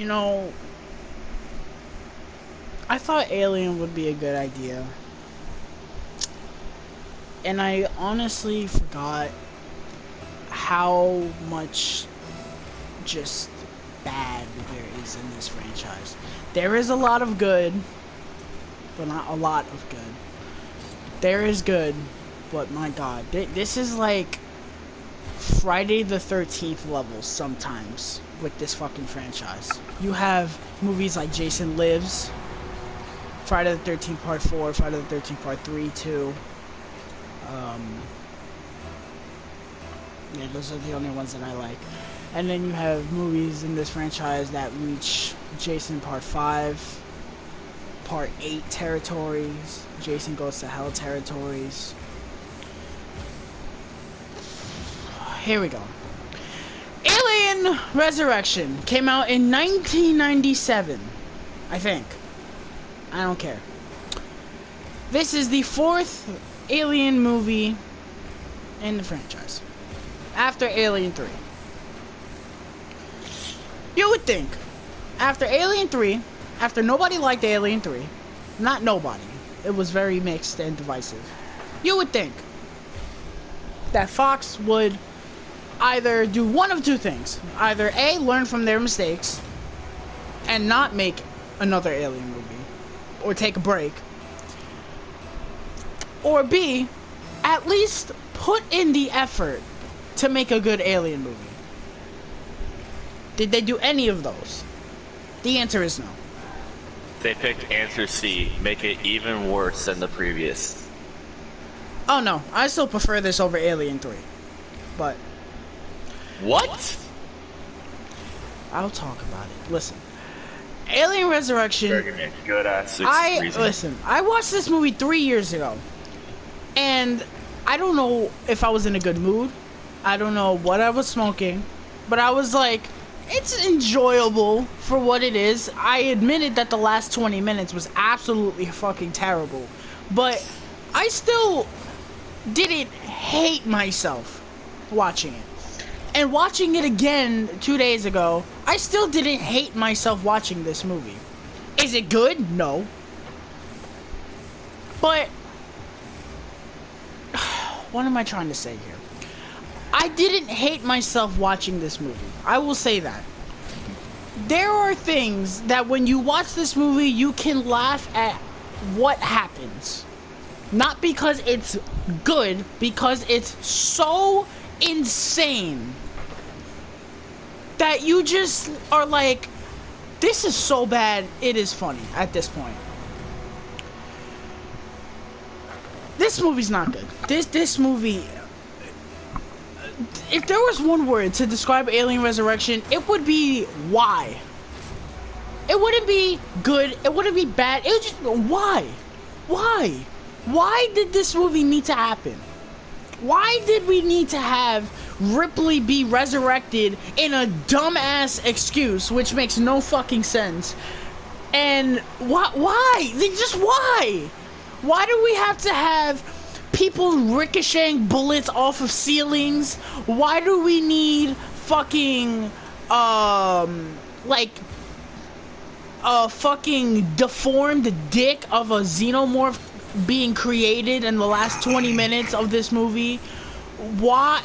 You know, I thought Alien would be a good idea. And I honestly forgot how much just bad there is in this franchise. There is a lot of good, but not a lot of good. There is good, but my god, this is like Friday the 13th levels sometimes with this fucking franchise. You have movies like Jason Lives, Friday the 13th Part 4, Friday the 13th Part 3, 2. Yeah, those are the only ones that I like. And then you have movies in this franchise that reach Jason Part 5, Part 8 territories, Jason Goes to Hell territories. Here we go. Alien Resurrection came out in 1997, I think. I don't care. This is the 4th Alien movie in the franchise, after Alien 3. You would think, after Alien 3, after nobody liked Alien 3, not nobody, it was very mixed and divisive, you would think that Fox would either do one of two things. Either A, learn from their mistakes and not make another Alien movie, or take a break, or B, at least put in the effort to make a good Alien movie. Did they do any of those? The answer is no. They picked answer C, make it even worse than the previous. Oh no, I still prefer this over Alien 3. But what? I'll talk about it. Listen. Alien Resurrection. Good ass. Listen, I watched this movie 3 years ago. And I don't know if I was in a good mood. I don't know what I was smoking. But I was like, it's enjoyable for what it is. I admitted that the last 20 minutes was absolutely fucking terrible. But I still didn't hate myself watching it. And watching it again 2 days ago, I still didn't hate myself watching this movie. Is it good? No. But what am I trying to say here? I didn't hate myself watching this movie. I will say that. There are things that when you watch this movie, you can laugh at what happens. Not because it's good, because it's so insane that you just are like, this is so bad, it is funny at this point. This movie's not good. This movie, if there was one word to describe Alien Resurrection, it would be why. It wouldn't be good, it wouldn't be bad, it would just, why? Why? Why did this movie need to happen? Why did we need to have Ripley be resurrected in a dumbass excuse, which makes no fucking sense? And why? Just why? Why do we have to have people ricocheting bullets off of ceilings? Why do we need fucking, like, a fucking deformed dick of a xenomorph being created in the last 20 minutes of this movie? Why?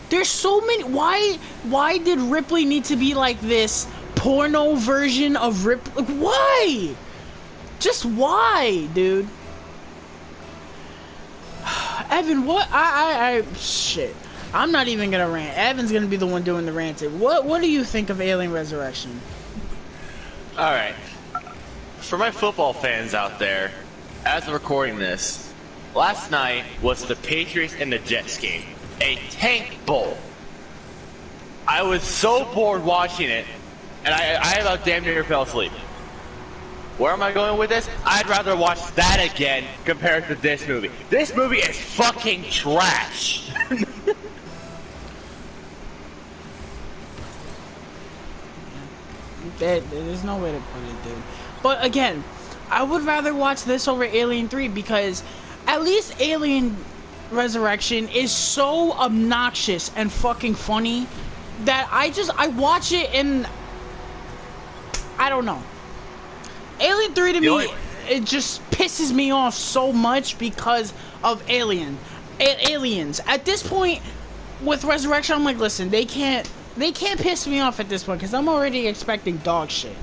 There's so many. Why did Ripley need to be like this porno version of Ripley? Why? Just why, dude? Evan, what? Shit. I'm not even gonna rant. Evan's gonna be the one doing the ranting. What do you think of Alien Resurrection? Alright. For my football fans out there, as of recording this, last night was the Patriots and the Jets game. A tank bowl. I was so bored watching it, and I about damn near fell asleep. Where am I going with this? I'd rather watch that again compared to this movie. This movie is fucking trash. There's no way to put it, dude. But again, I would rather watch this over Alien 3 because at least Alien Resurrection is so obnoxious and fucking funny that I watch it and I don't know. Alien 3 to me, it just pisses me off so much because of aliens. At this point, with Resurrection, I'm like, listen, they can't piss me off at this point because I'm already expecting dog shit.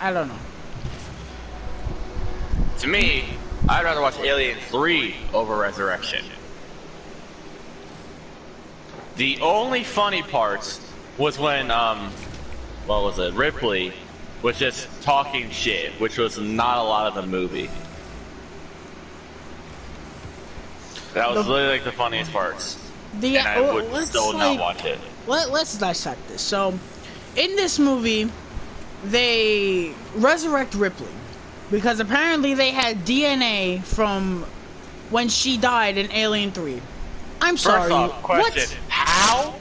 I don't know. To me, I'd rather watch Alien 3 over Resurrection. The only funny parts was when, what was it, Ripley was just talking shit, which was not a lot of the movie. That was literally like the funniest parts. And I would still not watch it. Let's dissect this. So, in this movie, they resurrect Ripley because apparently they had DNA from when she died in Alien 3. I'm sorry. First off, question. How?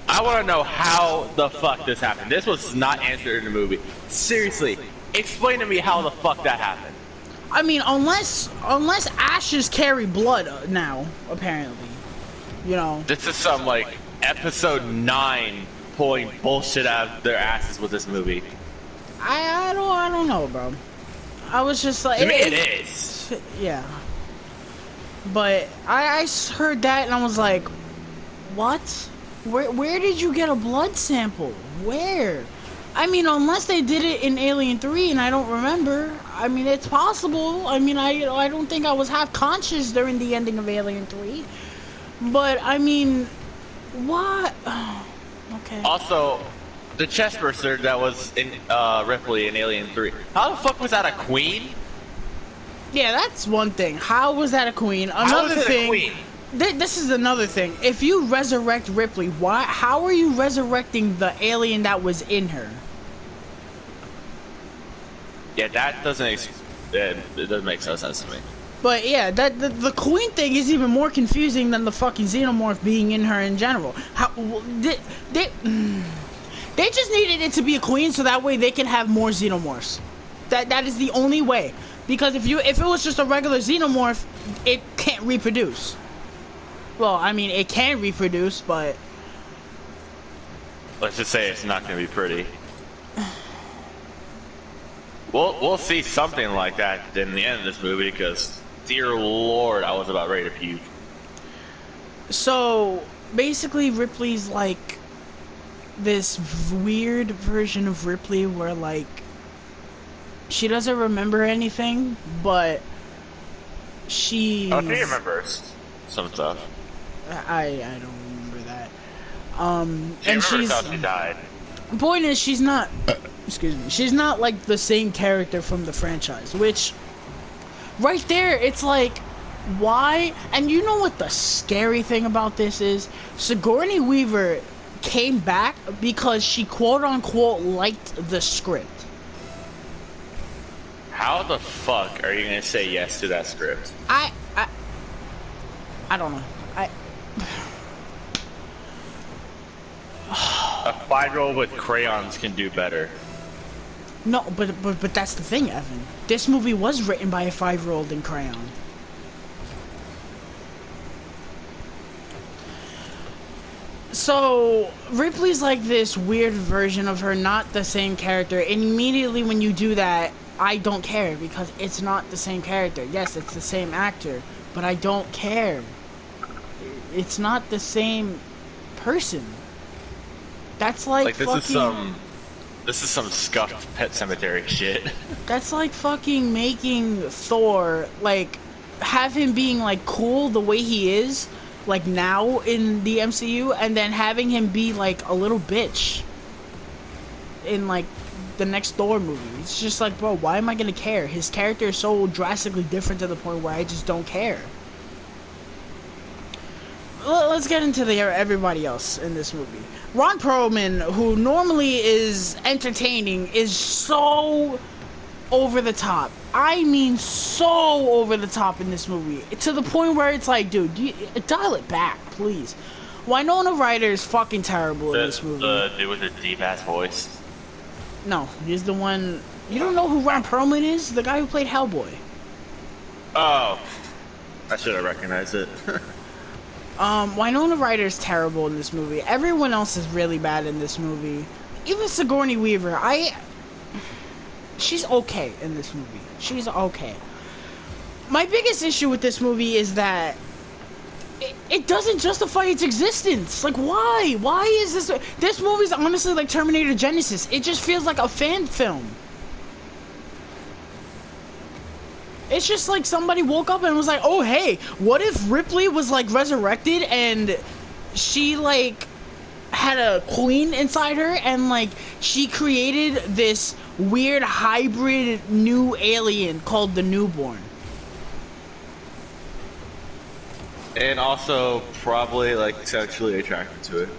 I want to know how the fuck this happened. This was not answered in the movie. Seriously, explain to me how the fuck that happened. I mean, unless ashes carry blood now, apparently. You know. This is some, like, episode 9 pulling bullshit out of their asses with this movie. I don't know, bro. I was just like... To me, it is. Yeah. But I heard that and I was like, what? Where did you get a blood sample? Where? I mean, unless they did it in Alien 3 and I don't remember. I mean, it's possible. I mean, I don't think I was half conscious during the ending of Alien 3. But, I mean, what? Okay. Also, the chest burster that was in Ripley in Alien 3. How the fuck was that a queen? Yeah, that's one thing. How was that a queen? Another thing. A queen? This is another thing. If you resurrect Ripley, how are you resurrecting the alien that was in her? Yeah, that doesn't. It doesn't make no sense to me. But yeah, the queen thing is even more confusing than the fucking xenomorph being in her in general. How they just needed it to be a queen so that way they can have more xenomorphs. That is the only way. Because if it was just a regular xenomorph, it can't reproduce. Well, I mean, it can reproduce, but let's just say it's not going to be pretty. We'll see something like that in the end of this movie, because dear Lord, I was about ready to puke. So basically, Ripley's like this weird version of Ripley where like she doesn't remember anything, but she remembers some stuff. I don't remember that. And she's how she died. Point is, she's not. Excuse me. She's not like the same character from the franchise, which right there, it's like, why? And you know what the scary thing about this is? Sigourney Weaver came back because she quote unquote liked the script. How the fuck are you gonna say yes to that script? I don't know. A 5-year-old with crayons can do better. No, but that's the thing, Evan. This movie was written by a 5-year-old in crayon. So Ripley's like this weird version of her, not the same character. And immediately when you do that, I don't care because it's not the same character. Yes, it's the same actor, but I don't care. It's not the same person. That's like this fucking... This is some scuffed Pet Cemetery shit. That's like fucking making Thor, like, have him being, like, cool the way he is, like, now in the MCU, and then having him be, like, a little bitch in, like, the next Thor movie. It's just like, bro, why am I gonna care? His character is so drastically different to the point where I just don't care. Let's get into everybody else in this movie. Ron Perlman, who normally is entertaining, is so over the top. I mean, so over the top in this movie. To the point where it's like, dude, dial it back, please. Winona Ryder is fucking terrible in this movie. The dude with the deep ass voice. No, he's the one. You don't know who Ron Perlman is? The guy who played Hellboy. Oh, I should have recognized it. Winona Ryder's terrible in this movie. Everyone else is really bad in this movie. Even Sigourney Weaver, she's okay in this movie. She's okay. My biggest issue with this movie is that it doesn't justify its existence. Like, why? Why is this? This movie's honestly like Terminator Genesis. It just feels like a fan film. It's just like somebody woke up and was like, oh, hey, what if Ripley was like resurrected and she like had a queen inside her and like she created this weird hybrid new alien called the Newborn. And also probably like sexually attracted to it.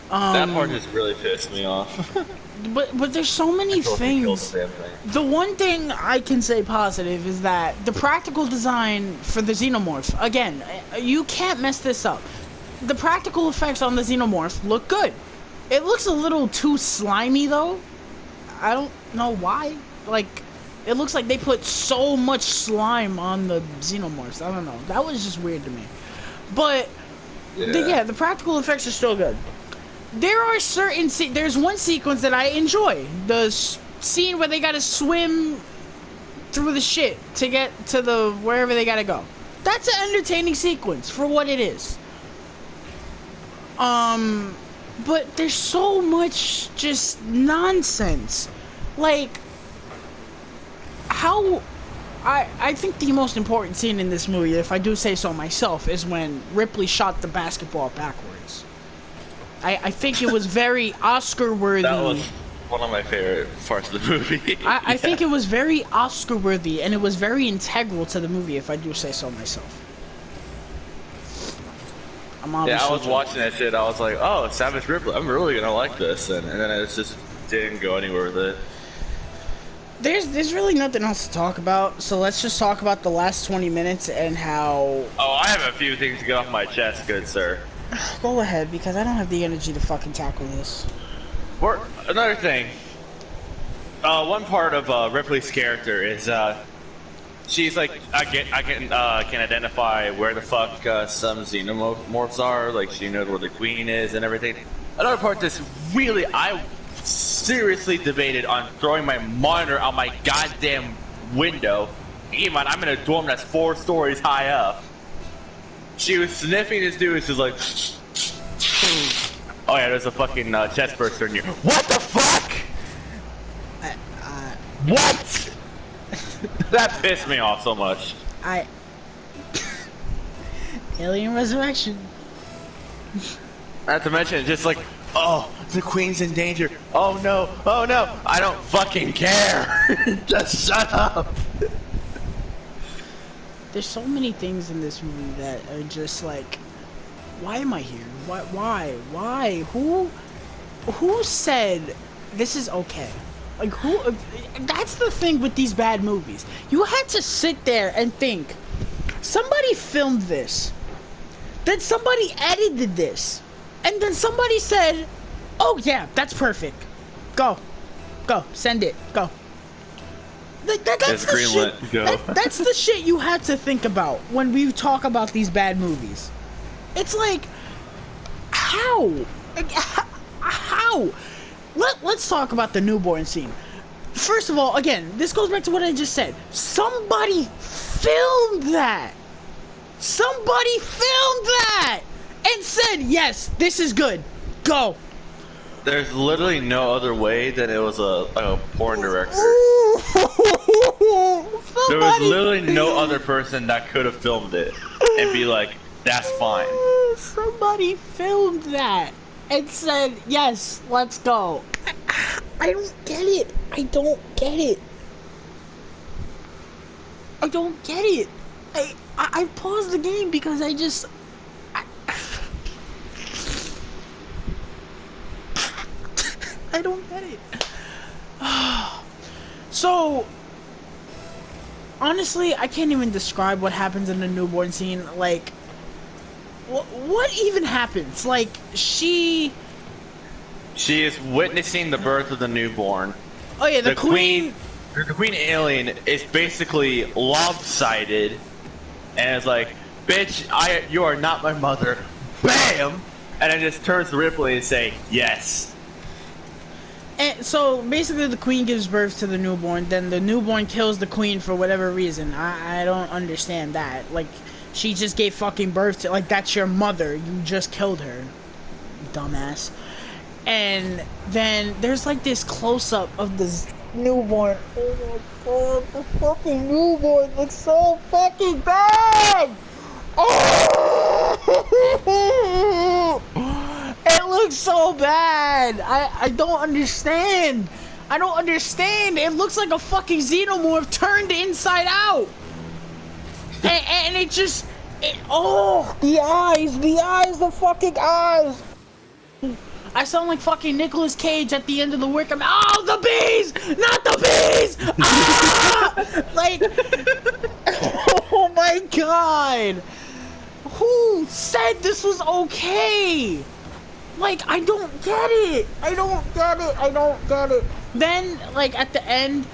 That part just really pissed me off. But there's so many things. The one thing I can say positive is that the practical design for the Xenomorph, again, you can't mess this up. The practical effects on the Xenomorph look good. It looks a little too slimy though. I don't know why. Like, it looks like they put so much slime on the Xenomorphs. I don't know. That was just weird to me. But the practical effects are still good. There are certain there's one sequence that I enjoy. The scene where they gotta swim through the shit to get to the wherever they gotta go. That's an entertaining sequence for what it is. But there's so much just nonsense. Like, how I think the most important scene in this movie, if I do say so myself, is when Ripley shot the basketball backwards. I think it was very Oscar-worthy. That was one of my favorite parts of the movie. I think it was very Oscar-worthy, and it was very integral to the movie, if I do say so myself. I was watching that shit, I was like, oh, Savage Ripley, I'm really gonna like this, and then it just didn't go anywhere with it. There's really nothing else to talk about, so let's just talk about the last 20 minutes and how... Oh, I have a few things to get off my chest, good sir. Go ahead, because I don't have the energy to fucking tackle this. Another thing. One part of Ripley's character is she's like, I can identify where the fuck some xenomorphs are. Like, she knows where the queen is and everything. Another part that's really, I seriously debated on throwing my monitor out my goddamn window. Keep in mind, I'm in a dorm that's 4 stories high up. She was sniffing this dude, and she's like, oh yeah, there's a fucking chest burster in here. What the fuck? What? That pissed me off so much. Alien Resurrection. Not to mention, just like, oh, the queen's in danger. Oh no, I don't fucking care. Just shut up. There's so many things in this movie that are just like, why am I here? Why? Who said this is okay? Like, who? That's the thing with these bad movies. You had to sit there and think, somebody filmed this, then somebody edited this, and then somebody said, oh yeah, that's perfect. Go, send it, go. That's the shit. That's the shit you had to think about when we talk about these bad movies. It's like, how? Like, how? Let's talk about the newborn scene. First of all, again, this goes back to what I just said. Somebody filmed that. Somebody filmed that and said, yes, this is good. Go. There's literally no other way than it was a porn director. There was literally no other person that could have filmed it and be like, that's fine. Somebody filmed that and said, yes, let's go. I don't get it. I don't get it. I paused the game because I just... I don't get it. So, honestly, I can't even describe what happens in the newborn scene. Like, what even happens? Like, she is witnessing the birth of the newborn. Oh yeah, the queen alien is basically lopsided and it's like, bitch, you are not my mother. Bam! And then just turns to Ripley and say, yes. And so basically the queen gives birth to the newborn, then the newborn kills the queen for whatever reason. I don't understand that. Like, she just gave fucking birth to, like, that's your mother. You just killed her. Dumbass. And then there's like this close-up of this newborn. Oh my god, the fucking newborn looks so fucking bad! Oh! It looks so bad! I don't understand! I don't understand! It looks like a fucking xenomorph turned inside out! And it just... oh! The eyes! The fucking eyes! I sound like fucking Nicolas Cage at the end of the work. Oh, the bees! Not the bees! Ah! Like, oh my god! Who said this was okay? Like, I don't get it. I don't get it. Then, like, at the end,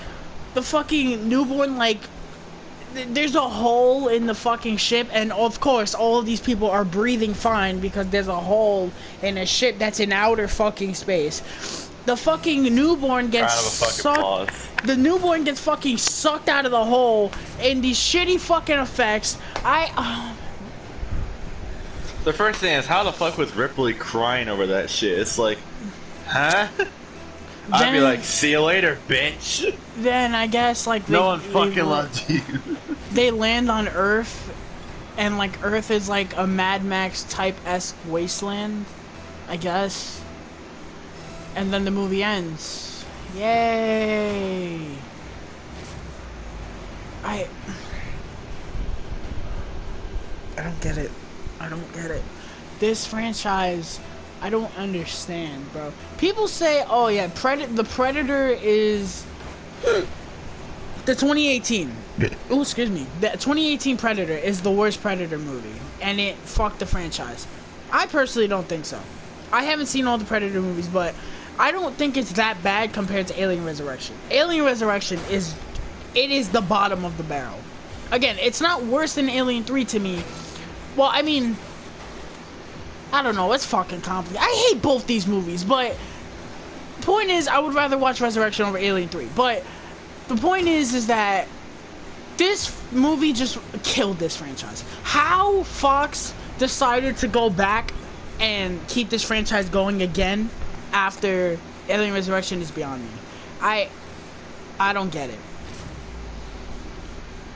the fucking newborn, like, there's a hole in the fucking ship, and of course all of these people are breathing fine because there's a hole in a ship that's in outer fucking space. The fucking newborn gets sucked. The newborn gets fucking sucked out of the hole in these shitty fucking effects. The first thing is, how the fuck was Ripley crying over that shit? It's like, huh? I'd be like, see you later, bitch. Then I guess like no one fucking loved you. They land on Earth, and like Earth is like a Mad Max type-esque wasteland, I guess. And then the movie ends. Yay! I don't get it. I don't get it. This franchise, I don't understand, bro. People say, oh yeah, the Predator is the 2018. Oh, excuse me. The 2018 Predator is the worst Predator movie, and it fucked the franchise. I personally don't think so. I haven't seen all the Predator movies, but I don't think it's that bad compared to Alien Resurrection. Alien Resurrection is the bottom of the barrel. Again, it's not worse than Alien 3 to me. Well, I mean, I don't know, it's fucking complicated. I hate both these movies, but the point is, I would rather watch Resurrection over Alien 3. But the point is that this movie just killed this franchise. How Fox decided to go back and keep this franchise going again after Alien Resurrection is beyond me. I don't get it.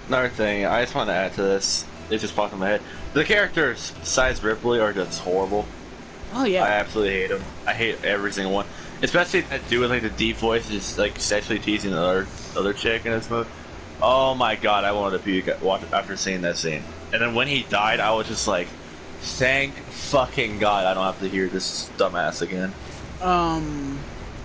Another thing, I just want to add to this. It just popped in my head. The characters, besides Ripley, are just horrible. Oh yeah. I absolutely hate them. I hate every single one. Especially that dude with like the deep voice, is like sexually teasing the other chick in this movie. Oh my god, I wanted to puke after seeing that scene. And then when he died, I was just like, thank fucking god I don't have to hear this dumbass again. And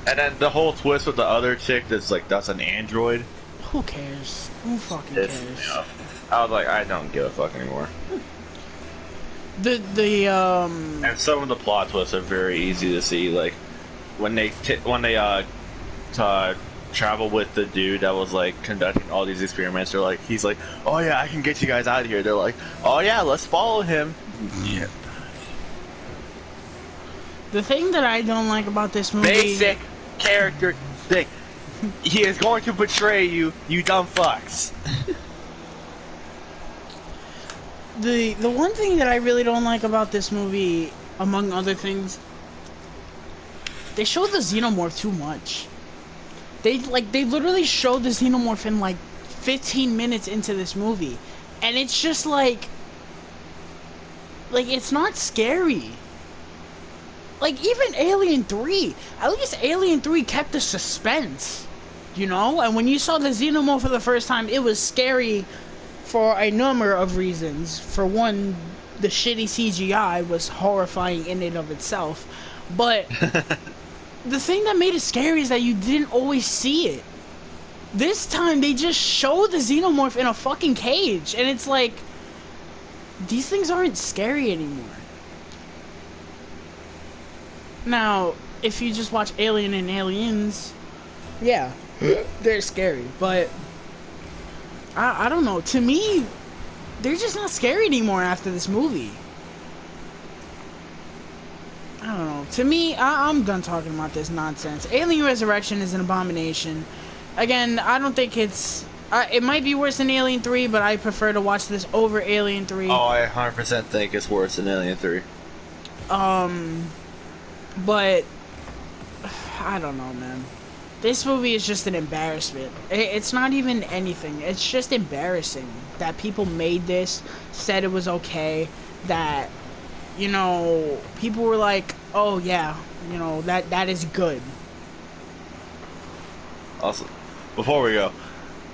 then the whole twist with the other chick that's an android. Who cares? Who fucking cares? Yeah. I was like, I don't give a fuck anymore. And some of the plot twists are very easy to see. Like when they travel with the dude that was like conducting all these experiments. They're like, he's like, oh yeah, I can get you guys out of here. They're like, oh yeah, let's follow him. Yeah. The thing that I don't like about this movie, basic character thing. He is going to betray you, you dumb fucks. The one thing that I really don't like about this movie, among other things, they show the xenomorph too much. They literally show the xenomorph in like 15 minutes into this movie, and it's just like it's not scary. Like even Alien 3, at least Alien 3 kept the suspense, you know. And when you saw the xenomorph for the first time, it was scary. For a number of reasons. For one, the shitty CGI was horrifying in and of itself. But the thing that made it scary is that you didn't always see it. This time, they just show the xenomorph in a fucking cage. And it's like, these things aren't scary anymore. Now, if you just watch Alien and Aliens, yeah, they're scary. But I don't know. To me, they're just not scary anymore after this movie. I don't know. To me, I'm done talking about this nonsense. Alien Resurrection is an abomination. Again, I don't think it's... it might be worse than Alien 3, but I prefer to watch this over Alien 3. Oh, I 100% think it's worse than Alien 3. But... I don't know, man. This movie is just an embarrassment. It's not even anything. It's just embarrassing that people made this, said it was okay, that... You know, people were like, oh yeah, you know, that is good. Also, before we go,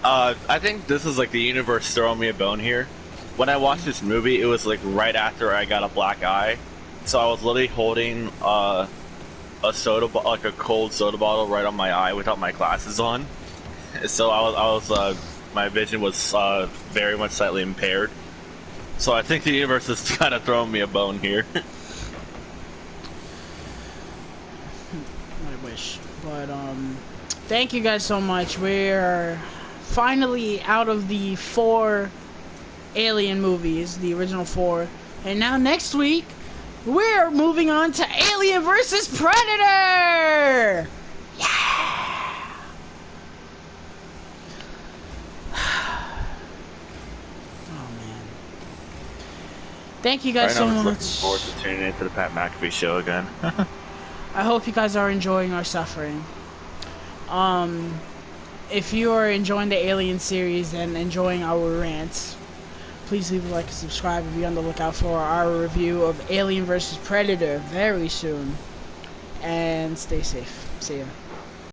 I think this is like the universe throwing me a bone here. When I watched this movie, it was like right after I got a black eye. So I was literally holding a soda, like a cold soda bottle right on my eye without my glasses on. So I was my vision was very much slightly impaired. So I think the universe is kind of throwing me a bone here. I wish. But, thank you guys so much. We're finally out of the 4 Alien movies, the original 4. And now next week, we're moving on to Alien vs. Predator! Thank you guys so much. Looking forward to tuning into the Pat McAfee show again. I hope you guys are enjoying our suffering. If you are enjoying the Alien series and enjoying our rants, please leave a like and subscribe and be on the lookout for our review of Alien vs. Predator very soon. And stay safe. See ya.